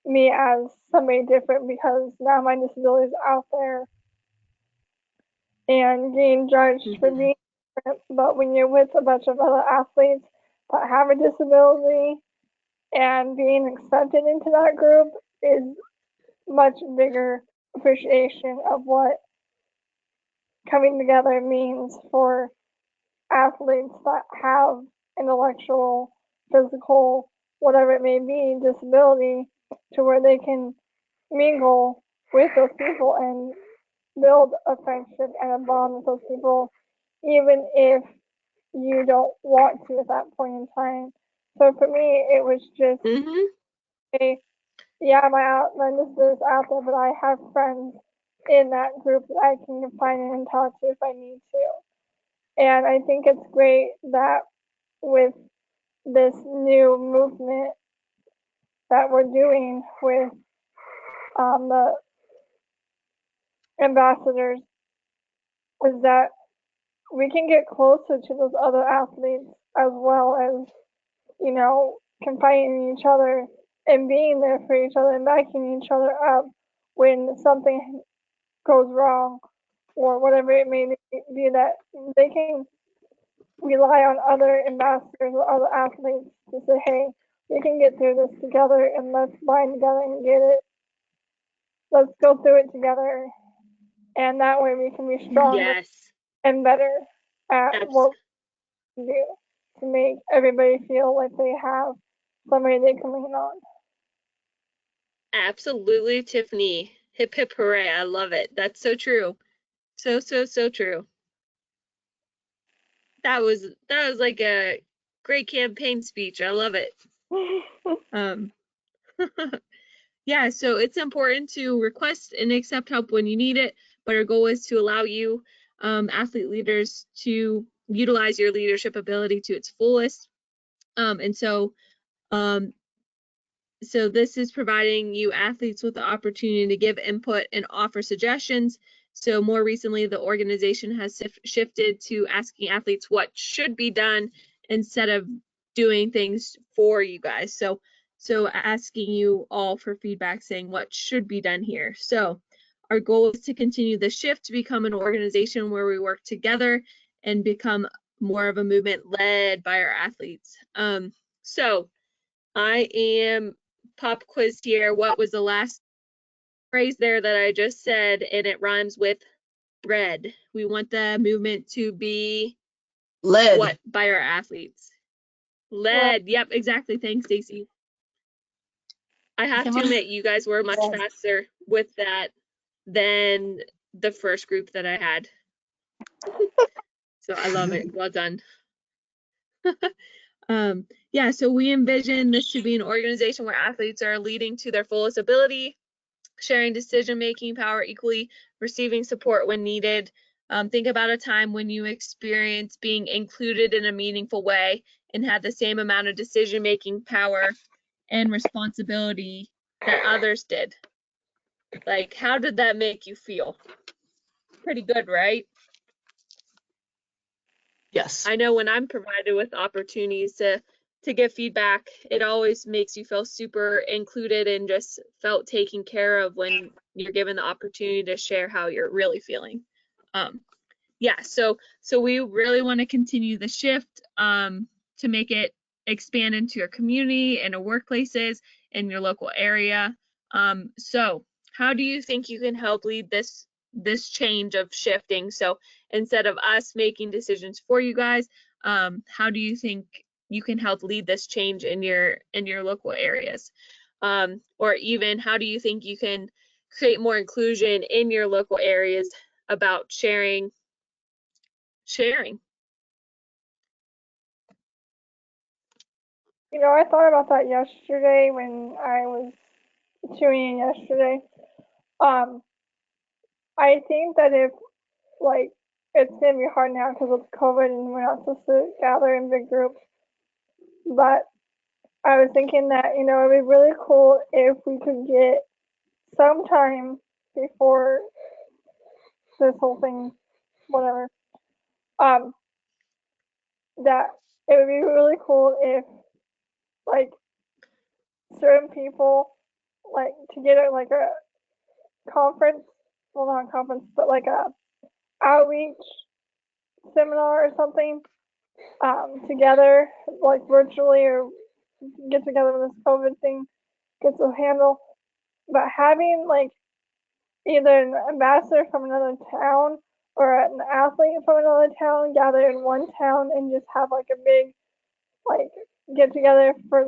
me as somebody different because now my disability is out there and getting judged for being different. But when you're with a bunch of other athletes that have a disability and being accepted into that group is much bigger appreciation of what coming together means for athletes that have intellectual, physical, whatever it may be, disability, to where they can mingle with those people and build a friendship and a bond with those people, even if you don't want to at that point in time. So for me, it was just yeah, my disability is out there, but I have friends in that group that I can confide in and talk to if I need to. And I think it's great that with this new movement that we're doing with the ambassadors is that we can get closer to those other athletes as well as, confiding in each other and being there for each other and backing each other up when something goes wrong or whatever it may be, that they can rely on other ambassadors or other athletes to say, hey, we can get through this together and let's bind together and get it. Let's go through it together. And that way we can be stronger and better at what we do to make everybody feel like they have somebody they can lean on. Absolutely, Tiffany. Hip hip hooray. I love it. That's so true. So, so, so true. That was like a great campaign speech. I love it. Um, yeah, so it's important to request and accept help when you need it, but our goal is to allow you, athlete leaders, to utilize your leadership ability to its fullest. And so this is providing you athletes with the opportunity to give input and offer suggestions. So more recently, the organization has shifted to asking athletes what should be done instead of doing things for you guys. So asking you all for feedback, saying what should be done here. So our goal is to continue the shift to become an organization where we work together and become more of a movement led by our athletes. So I am pop quiz here. What was the last phrase there that I just said? And it rhymes with red. We want the movement to be Lead. what by our athletes? Led. Yep, exactly. Thanks, Stacy. I have to admit, you guys were much faster with that than the first group that I had. So I love it. Well done. Yeah, so we envision this to be an organization where athletes are leading to their fullest ability, sharing decision-making power equally, receiving support when needed. Think about a time when you experienced being included in a meaningful way and had the same amount of decision-making power and responsibility that others did. Like, how did that make you feel? Pretty good, right? Yes. I know when I'm provided with opportunities to give feedback, it always makes you feel super included and just felt taken care of when you're given the opportunity to share how you're really feeling. Yeah, so we really want to continue the shift to make it expand into your community and your workplaces in your local area. So how do you think you can help lead this change of shifting? So instead of us making decisions for you guys, how do you think you can help lead this change in your local areas? Or even how do you think you can create more inclusion in your local areas about sharing? You know, I thought about that yesterday when I was tuning in yesterday. I think that if, like, it's gonna be hard now because it's COVID and we're not supposed to gather in big groups, but I was thinking that, you know, it'd be really cool if we could get sometime before this whole thing, whatever, that it would be really cool if, like, certain people, like, to get a, like a conference, well, not a conference, but like a outreach seminar or something, together, like virtually, or get together when this COVID thing gets a handle. But having like either an ambassador from another town or an athlete from another town gather in one town and just have like a big like get together for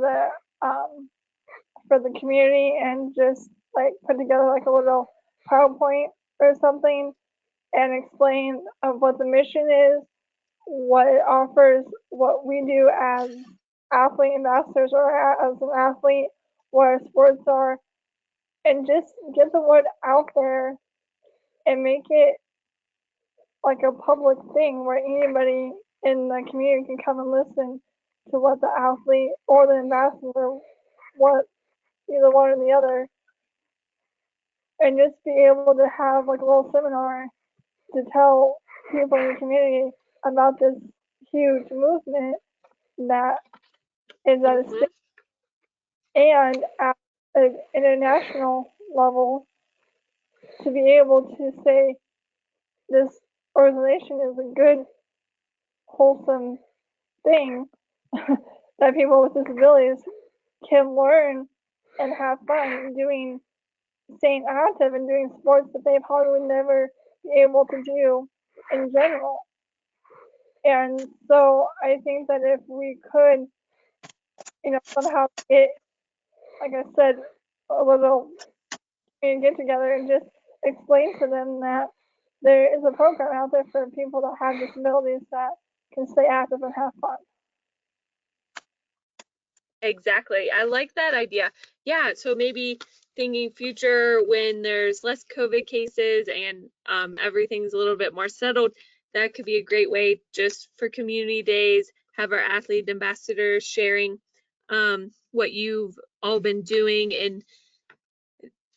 the community and just like put together like a little PowerPoint or something and explain of what the mission is, what it offers, what we do as athlete ambassadors or as an athlete, what our sports are, and just get the word out there and make it like a public thing where anybody in the community can come and listen to what the athlete or the ambassador, what either one or the other, and just be able to have like a little seminar to tell people in the community about this huge movement that is at a state and at an international level to be able to say this organization is a good, wholesome thing that people with disabilities can learn and have fun doing, staying active and doing sports that they probably would never be able to do in general. And so I think that if we could, you know, somehow get, like I said, a little get together and just explain to them that there is a program out there for people that have disabilities that can stay active and have fun. Exactly. I like that idea. Yeah, so maybe thinking future when there's less COVID cases and everything's a little bit more settled, that could be a great way just for community days, have our athlete ambassadors sharing what you've all been doing and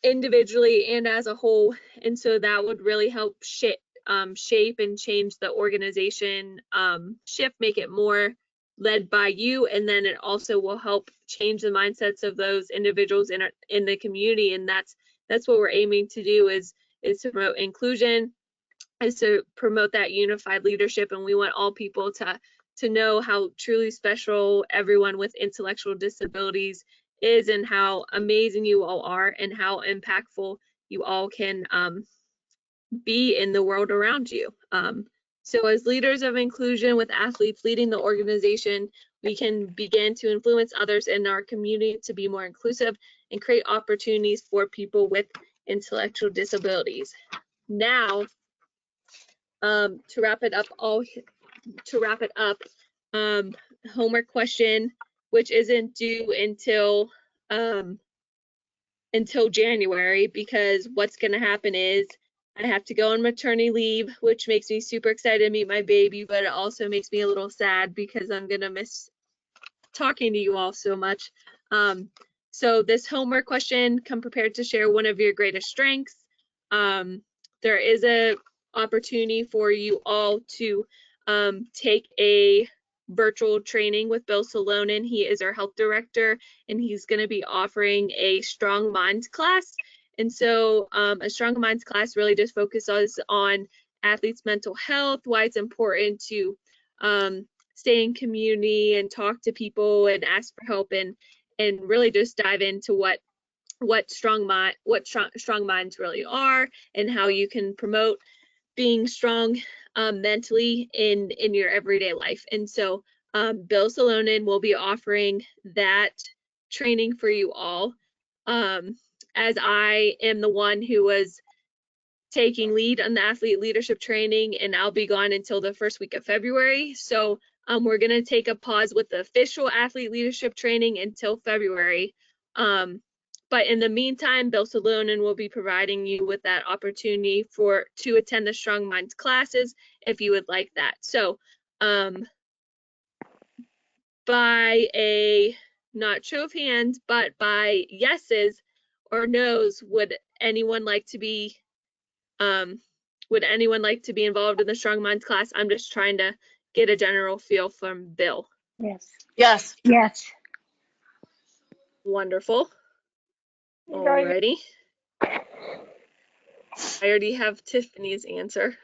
individually and as a whole. And so that would really help shape and change the organization shift, make it more led by you, and then it also will help change the mindsets of those individuals in the community. And that's what we're aiming to do is to promote inclusion, is to promote that unified leadership. And we want all people to know how truly special everyone with intellectual disabilities is and how amazing you all are and how impactful you all can be in the world around you. So as leaders of inclusion with athletes leading the organization, we can begin to influence others in our community to be more inclusive and create opportunities for people with intellectual disabilities. Now, to wrap it up, homework question, which isn't due until January, because what's going to happen is I have to go on maternity leave, which makes me super excited to meet my baby, but it also makes me a little sad because I'm going to miss talking to you all so much. So this homework question, come prepared to share one of your greatest strengths. There is a opportunity for you all to take a virtual training with Bill Salonen. He is our health director, and he's going to be offering a Strong Minds class. And so a Strong Minds class really just focuses on athletes' mental health, why it's important to stay in community and talk to people and ask for help, and really just dive into what strong minds really are and how you can promote being strong mentally in your everyday life. And so Bill Salonen will be offering that training for you all, as I am the one who was taking lead on the athlete leadership training, and I'll be gone until the first week of February. So we're going to take a pause with the official athlete leadership training until February. But in the meantime, Bill Salonen will be providing you with that opportunity to attend the Strong Minds classes if you would like that. So by a not show of hands, but by yeses or nos, would anyone like to be involved in the Strong Minds class? I'm just trying to get a general feel from Bill. Yes. Yes. Yes. Wonderful. You guys, Alrighty. I already have Tiffany's answer.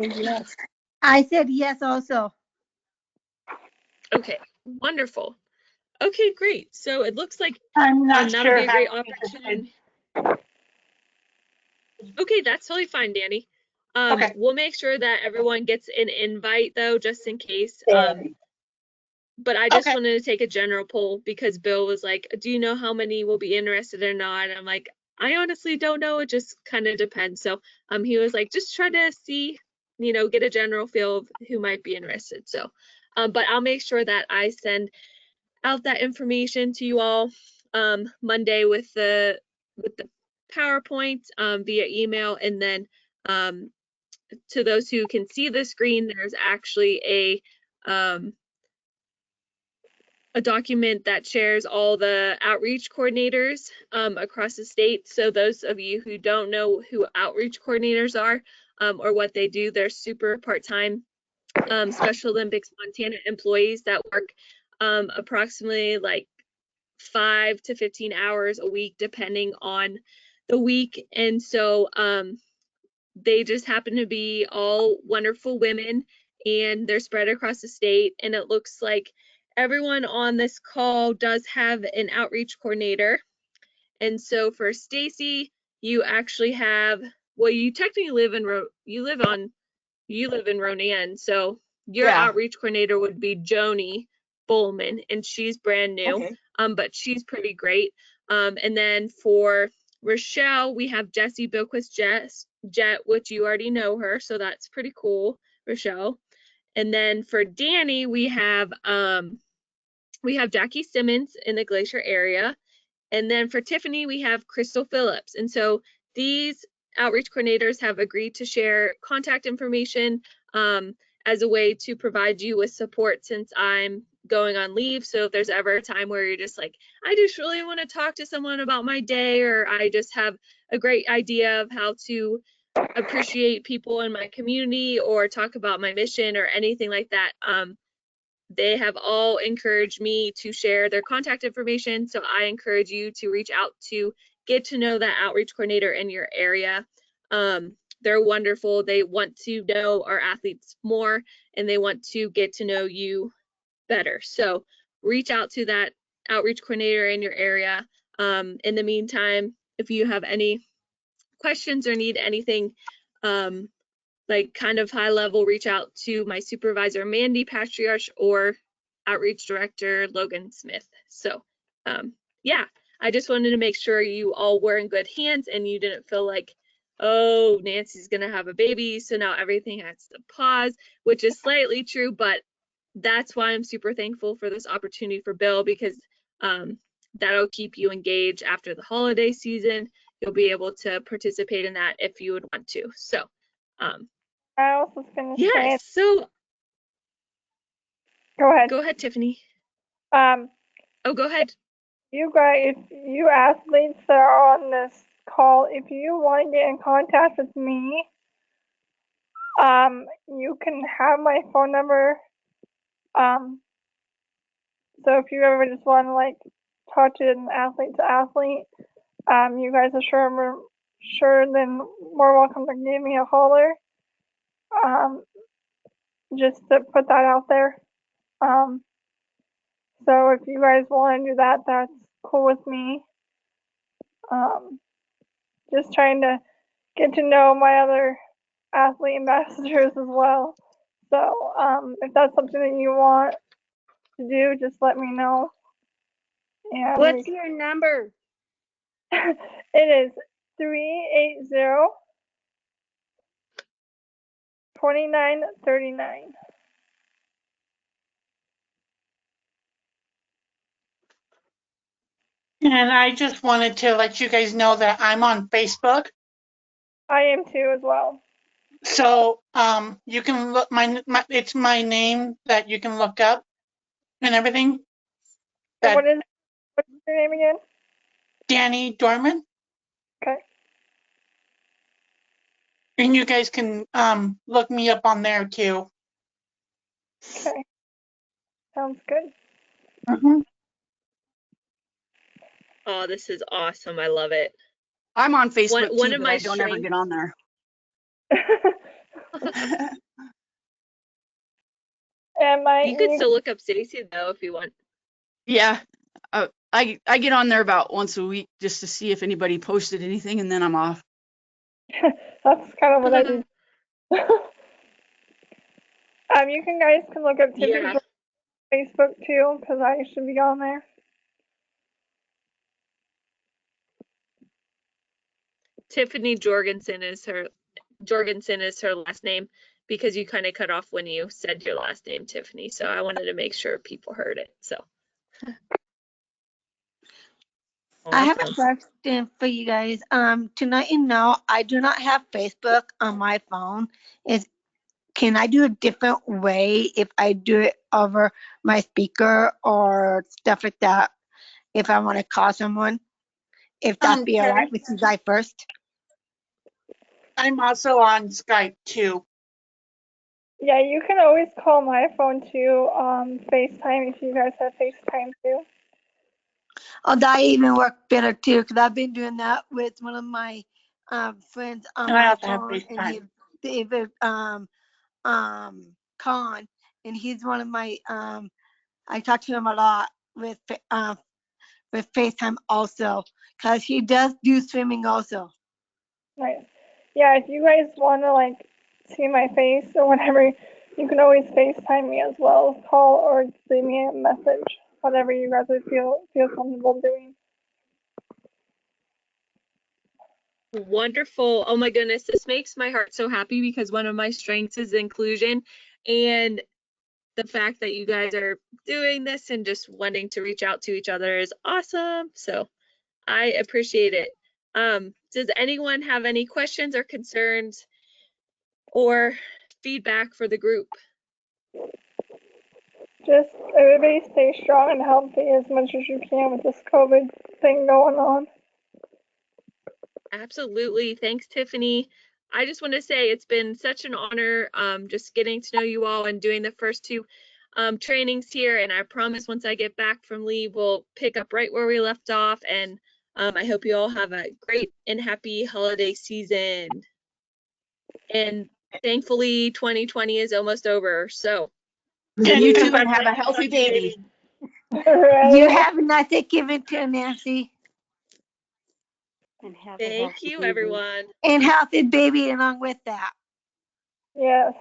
Yes. I said yes also. Okay, wonderful. Okay, great. So it looks like I'm not that'll sure be a how great I'm interested. opportunity. Okay, that's totally fine, Danny. Okay. We'll make sure that everyone gets an invite though, just in case. But I just Okay. wanted to take a general poll because Bill was like, do you know how many will be interested or not? And I'm like, I honestly don't know. It just kind of depends. So he was like, just try to see, get a general feel of who might be interested. So, but I'll make sure that I send out that information to you all Monday with the PowerPoint via email, and then to those who can see the screen, there's actually a document that shares all the outreach coordinators across the state. So those of you who don't know who outreach coordinators are or what they do, they're super part-time Special Olympics Montana employees that work approximately like 5 to 15 hours a week, depending on the week. And so they just happen to be all wonderful women, and they're spread across the state. And it looks like everyone on this call does have an outreach coordinator. And so for Stacy, you actually have, well, you technically live in Ronan, so your Yeah. outreach coordinator would be Joni Bowman, and she's brand new. Okay. but she's pretty great. And then for Rochelle, we have Jessie Bilquist Jet, which you already know her, so that's pretty cool, Rochelle. And then for Danny, we have Jackie Simmons in the Glacier area. And then for Tiffany, we have Crystal Phillips. And so these outreach coordinators have agreed to share contact information as a way to provide you with support since I'm going on leave. So if there's ever a time where you're just like, I just really want to talk to someone about my day, or I just have a great idea of how to appreciate people in my community or talk about my mission or anything like that, they have all encouraged me to share their contact information. So I encourage you to reach out to get to know that outreach coordinator in your area. They're wonderful. They want to know our athletes more, and they want to get to know you better. So reach out to that outreach coordinator in your area. In the meantime, if you have any questions or need anything like kind of high level, reach out to my supervisor, Mandy Patriarch, or outreach director, Logan Smith. So yeah, I just wanted to make sure you all were in good hands and you didn't feel like, oh, Nancy's gonna have a baby, so now everything has to pause, which is slightly true, but that's why I'm super thankful for this opportunity for Bill, because that'll keep you engaged after the holiday season. You'll be able to participate in that if you would want to. So I also was gonna say, yes, so go ahead. go ahead, Tiffany. Um, Oh, go ahead. you guys, you athletes that are on this call, if you want to get in contact with me, you can have my phone number. So if you ever just want to like talk to an athlete to athlete, you guys are sure then more welcome to give me a holler. Just to put that out there. So if you guys want to do that, that's cool with me. Just trying to get to know my other athlete ambassadors as well. So if that's something that you want to do, just let me know. And What's your number? it is 380-2939. And I just wanted to let you guys know that I'm on Facebook. I am too as well. So you can look it's my name that you can look up and everything. So what's your name again? Danny Dorman. Okay. And you guys can look me up on there too. Okay. Sounds good. Oh, this is awesome. I love it. I'm on Facebook One too, of but my I don't ever get on there. And You can still look up Stacy though if you want. Yeah, I get on there about once a week just to see if anybody posted anything, and then I'm off. that's kind of what I do. You guys can look up Tiffany's Facebook too, because I should be on there. Tiffany Jorgensen is her last name, because you kind of cut off when you said your last name, Tiffany. So I wanted to make sure people heard it. So I have a awesome. question for you guys. To let you know, I do not have Facebook on my phone. Can I do a different way if I do it over my speaker or stuff like that? If I want to call someone, if that'd be all right with you guys first. I'm also on Skype too. Yeah, you can always call my phone too, FaceTime if you guys have FaceTime too. Oh, that even worked better too, because I've been doing that with one of my friends on And I my also have phone, and FaceTime. David Khan, and he's one of my I talk to him a lot with FaceTime also, because he does do swimming also. Nice. Yeah, if you guys want to like see my face or whatever, you can always FaceTime me as well, call or leave me a message. whatever you guys would feel comfortable doing. Wonderful. Oh my goodness, this makes my heart so happy because one of my strengths is inclusion, and the fact that you guys are doing this and just wanting to reach out to each other is awesome. So I appreciate it. Does anyone have any questions or concerns or feedback for the group? Just everybody stay strong and healthy as much as you can with this COVID thing going on. Absolutely. Thanks, Tiffany. I just want to say it's been such an honor just getting to know you all and doing the first two trainings here. And I promise once I get back from leave, we'll pick up right where we left off. And I hope you all have a great and happy holiday season. And thankfully, 2020 is almost over. So And you too, and have a healthy baby. Right? You have a nice Thanksgiving too, Nancy. And have a thank healthy you, baby. everyone. And healthy baby along with that. Yes.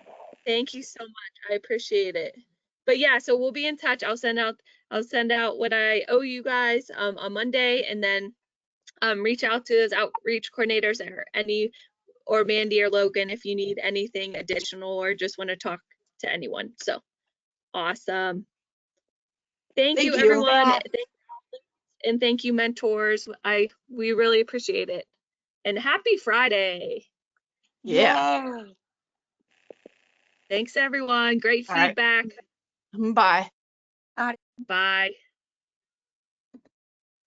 Thank you so much. I appreciate it. But yeah, so we'll be in touch. I'll send out what I owe you guys on Monday, and then reach out to those outreach coordinators or Mandy or Logan if you need anything additional or just want to talk to anyone. So awesome. Thank you, everyone. And thank you, mentors. We really appreciate it. And happy Friday. Yeah. Yay. Thanks, everyone. Great All right. feedback. Bye. Bye.